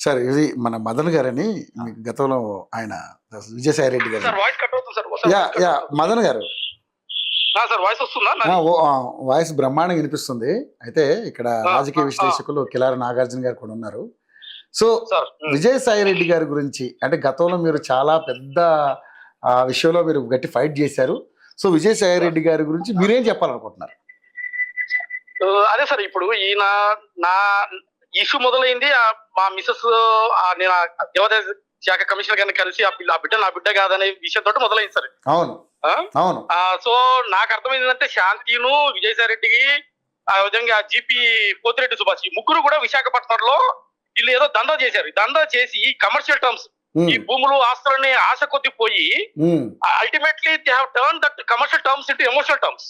Sir ఇది మన మదన్ గారని మీకు గతంలో ఆయన విజయసాయి రెడ్డి గారు. సార్ వాయిస్ కట్ అవుతుంది సార్. యా యా మదన్ గారు సార్ వాయిస్ వస్తుందా? వాయిస్ బ్రహ్మాండంగా వినిపిస్తుంది. అయితే ఇక్కడ రాజకీయ విశ్లేషకులు కిలారి నాగార్జున గారు కూడా ఉన్నారు. సో విజయసాయి రెడ్డి గారి గురించి అంటే గతంలో మీరు చాలా పెద్ద విషయంలో మీరు గట్టి ఫైట్ చేశారు. సో విజయసాయి రెడ్డి గారి గురించి మీరేం చెప్పాలనుకుంటున్నారు? అదే సార్, ఇప్పుడు ఈయన నా ఇష్యూ మొదలైంది మా మిసెస్ నేను దేవాదాయ శాఖ కమిషనర్ గారిని కలిసి ఆ బిడ్డ నా బిడ్డ కాదనే విషయంతో మొదలైంది సార్. అవును అవును. సో నాకు అర్థమైంది ఏంటంటే శాంతిను విజయసాయి రెడ్డికి ఆ విధంగా జీపీ పోతిరెడ్డి సుభాష్ ఈ ముగ్గురు కూడా విశాఖపట్నంలో వీళ్ళు ఏదో దందా చేశారు. దందా చేసి కమర్షియల్ టర్మ్స్ ఈ భూములు ఆస్తులని ఆశ కొద్ది పోయి ultimately they have turn that commercial terms into emotional terms.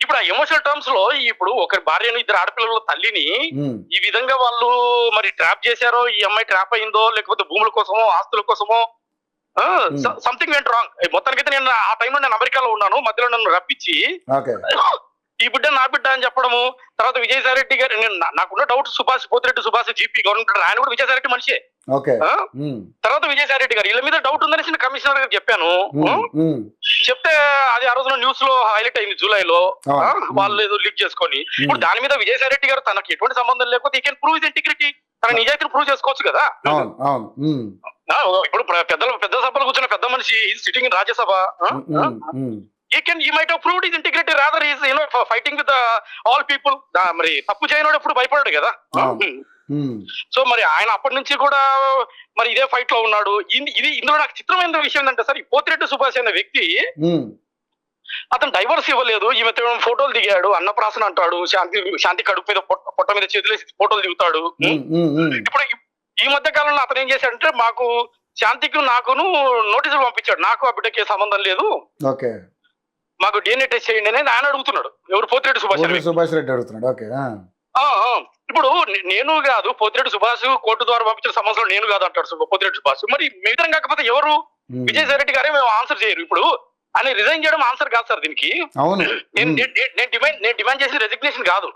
ఇప్పుడు ఆ ఎమోషనల్ టర్మ్స్ లో ఇప్పుడు ఒక భార్యను ఇద్దరు ఆడపిల్లల తల్లిని ఈ విధంగా వాళ్ళు మరి ట్రాప్ చేశారో, ఈ అమ్మాయి ట్రాప్ అయిందో లేకపోతే భూముల కోసమో ఆస్తుల కోసమో సంథింగ్ వెంట్ రాంగ్. మొత్తానికైతే నేను ఆ టైంలో నేను అమెరికాలో ఉన్నాను. మధ్యలో నన్ను రప్పించి ఈ బిడ్డ నా బిడ్డ అని చెప్పడము. తర్వాత విజయసాయి రెడ్డి గారు నాకున్న doubt Pothireddy Subhash GP government ఆయన కూడా విజయసాయి రెడ్డి మనిషే. తర్వాత విజయసాయి రెడ్డి గారు వీళ్ళ మీద డౌట్ ఉందనేసి కమిషనర్ గారు చెప్పాను. చెప్తే అది ఆ రోజున న్యూస్ లో హైలైట్ అయింది జూలైలో. వాళ్ళు ఏదో లీక్ చేసుకొని ఇప్పుడు దాని మీద విజయసాయి రెడ్డి గారు తనకి ఎటువంటి సంబంధం లేకపోతే ఈ కెన్ ప్రూవ్ హిస్ ఇంటిగ్రిటీ, తన నిజాయితీని ప్రూవ్ చేసుకోవచ్చు కదా. ఇప్పుడు పెద్ద సభలో కూర్చున్న పెద్ద మనిషి sitting in Rajya Sabha. He might have proved his integrity, rather he is fighting with all people. మరి తప్పు చేయనోడు ఎప్పుడు భయపడాడు కదా. సో మరి ఆయన అప్పటి నుంచి కూడా మరి ఇదే ఫైట్ లో ఉన్నాడు. ఇందులో నాకు చిత్రమైన విషయం ఏంటంటే సార్, ఈ పోతిరెడ్డి సుభాష్ అనే వ్యక్తి అతను డైవర్స్ ఇవ్వలేదు. ఈమె ఫోటోలు దిగాడు, అన్నప్రాసన అంటాడు, శాంతి కడుపు మీద పొట్ట మీద చేతులేసి ఫోటోలు దిగుతాడు. ఇప్పుడు ఈ మధ్య కాలంలో అతను ఏం చేశాడంటే మాకు శాంతికి నాకును నోటీసులు పంపించాడు, నాకు ఆ బిడ్డకి సంబంధం లేదు, మాకు డిఎన్ఏ టెస్ట్ చేయండి అని ఆయన అడుగుతున్నాడు. ఎవరు? పోతిరెడ్డి సుభాష్ రెడ్డి అడుగుతున్నాడు. ఇప్పుడు నేను కాదు పోతిరెడ్డి సుభాష్ కోర్టు ద్వారా పంపించిన సమస్యలు నేను కాదు అంటాడు పోతిరెడ్డి సుభాష్. మరి మిగతా కాకపోతే ఎవరు? విజయసాయి రెడ్డి గారే మేము ఆన్సర్ చేయరు. ఇప్పుడు ఆయన రిజైన్ చేయడం ఆన్సర్ కాదు సార్ దీనికి. నేను డిమాండ్ చేసిన రెసిగ్నేషన్ కాదు.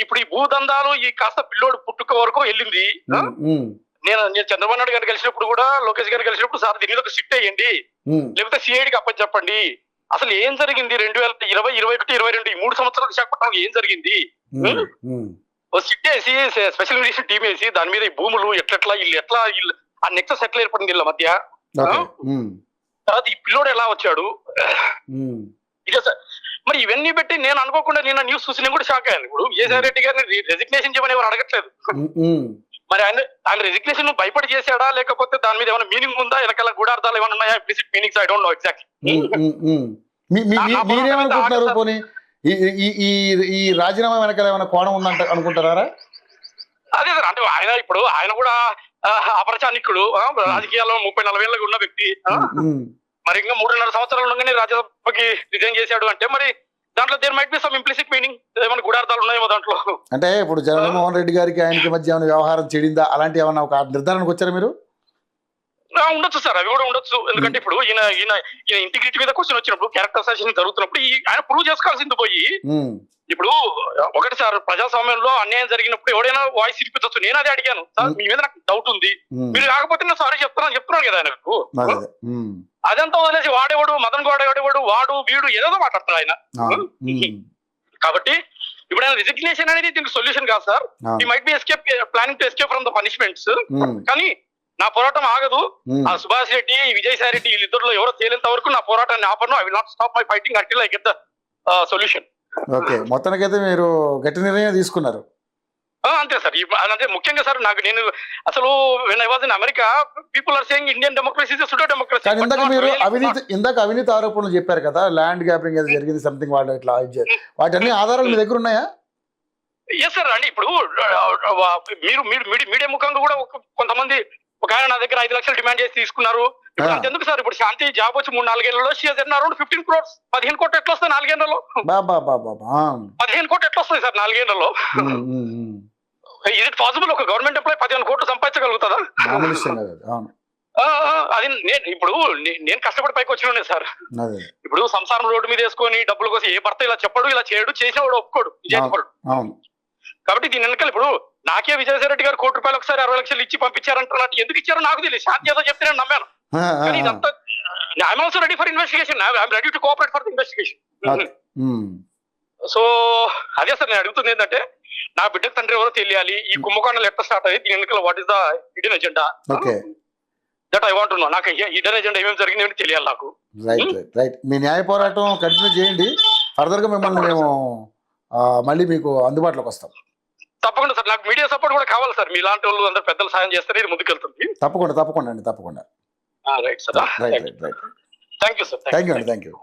ఇప్పుడు ఈ భూదందాలు ఈ కాస్త పిల్లోడు పుట్టుక వరకు వెళ్ళింది. నేను చంద్రబాబు నాయుడు గారిని కలిసినప్పుడు కూడా, లోకేష్ గారిని కలిసినప్పుడు సార్ దీని మీద ఒక షిఫ్ట్ అయ్యండి, లేకపోతే సిఐడికి అప్పచెప్పండి, అసలు ఏం జరిగింది 2020, 2021, 2022 ఈ 3 సంవత్సరాలు విశాఖపట్నం ఏం జరిగింది, షిఫ్ట్ వేసి స్పెషల్ ఇన్వెస్టిగేషన్ టీమ్ వేసి దాని మీద ఈ భూములు ఎట్లా ఆ నెక్సస్ ఎట్లా ఏర్పడింది వీళ్ళ మధ్య, తర్వాత ఈ పిల్లోడు ఎలా వచ్చాడు, ఇదే సార్. మరి ఇవన్నీ పెట్టి నేను అనుకోకుండా నిన్న న్యూస్ చూసి నేను కూడా షాక్ అయ్యాను. ఇప్పుడు విజయసాయి రెడ్డి గారిని రెసిగ్నేషన్ చేయమని ఎవరు అడగట్లేదు. మరి ఆయన రెసిగ్నేషన్ భయపడి చేశాడా, లేకపోతే దాని మీద ఏమైనా మీనింగ్ ఉందా, వెనకాల గూఢార్థాలు ఏమైనా ఉన్నాయా, implicit meanings I don't know exactly. మీరేమనుకుంటున్నారు? పోనీ ఈ రాజీనామా వెనకాల ఏమైనా కోణం ఉందంట అనుకుంటారా? అదే సార్, అంటే ఆయన కూడా అపరచానికుడు, రాజకీయాల్లో 30-40 ఏళ్ళకి ఉన్న వ్యక్తి. మరి ఇంకా 3.5 సంవత్సరాలు ఉండగానే రాజ్యసభకి రిజైన్ చేశాడు అంటే మరి దాంట్లో there might be some implicit meaning, ఏమైనా గుడార్థాలు ఉన్నాయేమో దాంట్లో. అంటే ఇప్పుడు జగన్మోహన్ రెడ్డి గారికి ఆయనకి మధ్య ఏమైనా వ్యవహారం చెడిందా, అలాంటి ఏమన్నా ఒక నిర్ధారణకు వచ్చారా మీరు? ఉండొచ్చు సార్, అవి కూడా ఉండొచ్చు. ఎందుకంటే ఇప్పుడు ఈయన ఇంటిగ్రిటీ మీద క్వశ్చన్ వచ్చినప్పుడు, క్యారెక్టర్ అసాసినేషన్ జరుగుతున్నప్పుడు ఆయన ప్రూవ్ చేసుకోవాల్సింది పోయి, ఇప్పుడు ఒకటి సార్ ప్రజాస్వామ్యంలో అన్యాయం జరిగినప్పుడు ఎవడైనా వాయిస్ వినిపించవచ్చు. నేను అదే అడిగాను, సార్ మీ మీద నాకు డౌట్ ఉంది, మీరు కాకపోతే నేను సారీ చెప్తున్నాను కదా ఆయనకు. అదంతా వదిలేసి వాడేవాడు మదన్ గౌడేవాడు వాడు వీడు ఏదో మాట్లాడతాడు ఆయన. కాబట్టి ఇప్పుడు ఆయన రిజిగ్నేషన్ అనేది దీనికి సొల్యూషన్ కాదు sir. He might be planning to escape from the punishments. కానీ నా పోరాటం ఆగదు. ఆ సుభాష్ రెడ్డి, విజయసాయి రెడ్డి వీళ్ళిద్దరిలో ఎవరో తేలేంత వరకు నా పోరాటాన్ని ఆపను. I will not stop my fighting until I get the solution. Okay, మొత్తానికైతే మీరు గట్టి నిర్ణయం తీసుకున్నారు. అంతే సార్. అంటే ముఖ్యంగా సార్ నేను అసలు when I was in America, people are saying Indian democracy is pseudo democracy. ఇందాక మీరు అవినీతి ఆరోపణలు చెప్పారు కదా, ల్యాండ్ గ్యాపింగ్ ఏదో జరిగింది సంథింగ్, వాళ్ళు ఇట్లా వాటి అన్ని ఆధారాలు మీ దగ్గర ఉన్నాయా? Yes sir. అంటే ఇప్పుడు మీరు మీడియా ముఖంగా కూడా కొంతమంది ఒక ఆయన నా దగ్గర 5 లక్షలు డిమాండ్ చేసి తీసుకున్నారు. ఇప్పుడు అంతెందుకు సార్, ఇప్పుడు శాంతి జాబ్ వచ్చి 3-4 ఏళ్లలో she has earn around 15 crores. 15 కోట్లు ఎట్లా వస్తాయి 4 ఏళ్లలో? 15 కోట్లు ఎట్లా వస్తాయి సార్ 4 ఏళ్లలో? ఇది పాసిబుల్? ఒక గవర్నమెంట్ ఎంప్లాయ్ 15 కోట్లు సంపాదించగలుగుతుందా? అది నేను కష్టపడి పైకి వచ్చిన సార్. ఇప్పుడు సంసారం రోడ్డు మీద వేసుకొని డబ్బుల కోసం ఏ భర్త ఇలా చెప్పడు, ఇలా చేయడు, చేసినవాడు ఒప్పుకోడు, విజయపడు. కాబట్టి దీని వెనకాల ఇప్పుడు నాకే విజయసాయి రెడ్డి గారు ₹1,00,00,000 ఒకసారి 60 లక్షలు ఇచ్చి పంపించారంటున్నట్టు ఎందుకు ఇచ్చారో నాకు తెలియదు. శాంతి ఏదో చెప్తే నేను నమ్మాను. కానీ ఇదంతా I'm also ready for investigation. I'm ready to cooperate for the investigation. So అదే సార్ నేను అడుగుతుంది ఏంటంటే నా బిడ్డ తండ్రి ఎవరో తెలియాలి. ఈ కుంభకోణాలు ఎట్లా స్టార్ట్ అయ్యి దీని వెనకాల what is the hidden agenda that I want know. నాకు హిడెన్ ఎజెండా ఏమేమి జరిగింది తెలియాలి నాకు. రైట్. మీ న్యాయ పోరాటం కంటిన్యూ చేయండి. ఫర్దర్ గా మిమ్మల్ని మేము మళ్ళీ మీకు అందుబాటులోకి వస్తాం. తప్పకుండా సార్. నాకు మీడియా సపోర్ట్ కూడా కావాలి సార్. మీ లాంటి వాళ్ళు అందరు పెద్దలు సాయం చేస్తారు, ఇది ముందుకెళ్తుంది. తప్పకుండా అండి. Right sir. Thank you sir. Thank you.